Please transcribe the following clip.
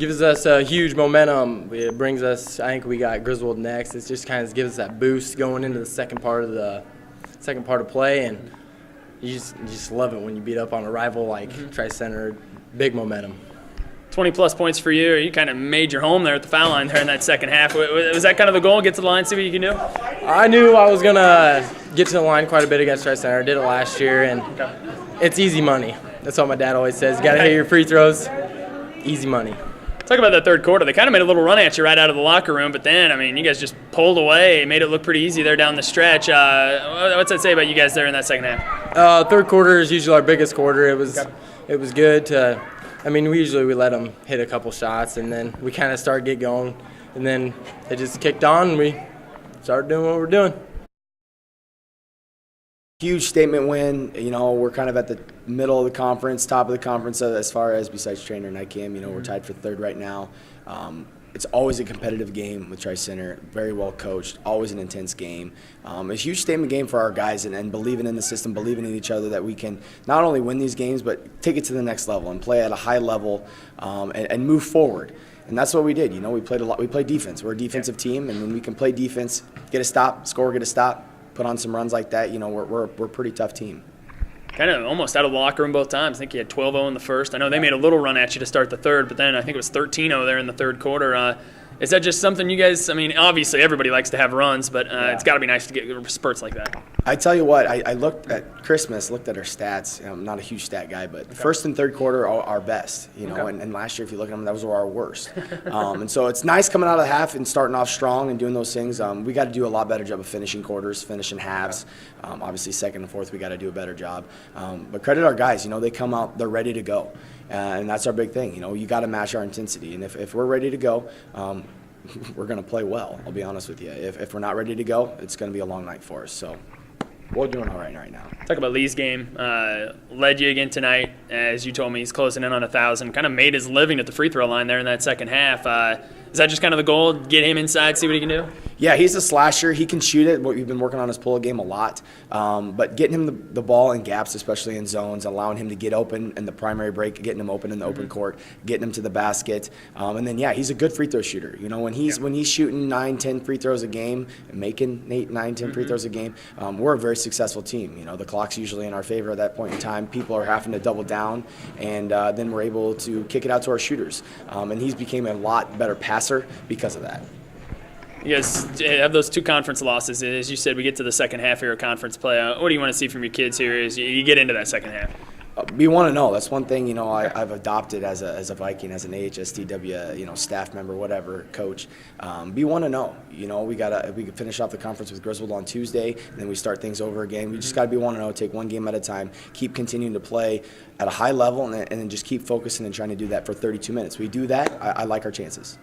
gives us a huge momentum. It brings us. I think we got Griswold next. It just kind of gives us that boost going into the second part of play, and you just love it when you beat up on a rival like Tri-Center. Big momentum. 20-plus points for you. You kind of made your home there at the foul line there in that second half. Was that kind of the goal, get to the line, see what you can do? I knew I was going to get to the line quite a bit against Tri-Center. I did it last year, and it's easy money. That's what my dad always says. You got to hit your free throws. Easy money. Talk about that third quarter. They kind of made a little run at you right out of the locker room, but then, I mean, you guys just pulled away, made it look pretty easy there down the stretch. What's that say about you guys there in that second half? Third quarter is usually our biggest quarter. It was good to – I mean, we let them hit a couple shots, and then we kind of get going, and then they just kicked on, and we started doing what we're doing. Huge statement win. You know, we're kind of at the middle of the conference, top of the conference as far as besides Trainer and ICAM. You know, we're tied for third right now. It's always a competitive game with Tri-Center, very well coached, always an intense game. A huge statement game for our guys and believing in the system, believing in each other that we can not only win these games but take it to the next level and play at a high level and move forward. And that's what we did. You know, we played a lot. We played defense. We're a defensive team, and when we can play defense, get a stop, score, get a stop, put on some runs like that, you know, we're a pretty tough team. Kind of almost out of the locker room both times. I think you had 12-0 in the first. I know they made a little run at you to start the third, but then I think it was 13-0 there in the third quarter. Is that just something you guys – I mean, obviously everybody likes to have runs, but it's got to be nice to get spurts like that. I tell you what, I looked at Christmas, looked at our stats. I'm not a huge stat guy, but first and third quarter are our best, you know, and last year if you look at them, those were our worst. And so it's nice coming out of the half and starting off strong and doing those things. We got to do a lot better job of finishing quarters, finishing halves. Obviously second and fourth we got to do a better job. But credit our guys, you know, they come out, they're ready to go. And that's our big thing, you know, you got to match our intensity. And if we're ready to go, we're going to play well, I'll be honest with you. If we're not ready to go, it's going to be a long night for us. So we're doing all right now. Talk about Lee's game. Led you again tonight. As you told me, he's closing in on 1,000. Kind of made his living at the free throw line there in that second half. Is that just kind of the goal, get him inside, see what he can do? Yeah, he's a slasher. He can shoot it. We've been working on his pull game a lot. But getting him the ball in gaps, especially in zones, allowing him to get open in the primary break, getting him open in the open court, getting him to the basket. And then, yeah, he's a good free throw shooter. You know, when he's shooting 9, 10 free throws a game, and making 8, 9, 10 free throws a game, we're a very successful team. You know, the clock's usually in our favor at that point in time. People are having to double down, and then we're able to kick it out to our shooters. And he's became a lot better passer because of that. You guys have those 2 conference losses. As you said, we get to the second half here of conference play. What do you want to see from your kids here as you get into that second half? We want to know. That's one thing, you know, I've adopted as a Viking, as an AHSTW, you know, staff member, whatever, coach. We want to know. You know, we can finish off the conference with Griswold on Tuesday, and then we start things over again. We just got to want to know, take one game at a time, keep continuing to play at a high level, and then just keep focusing and trying to do that for 32 minutes. We do that, I like our chances.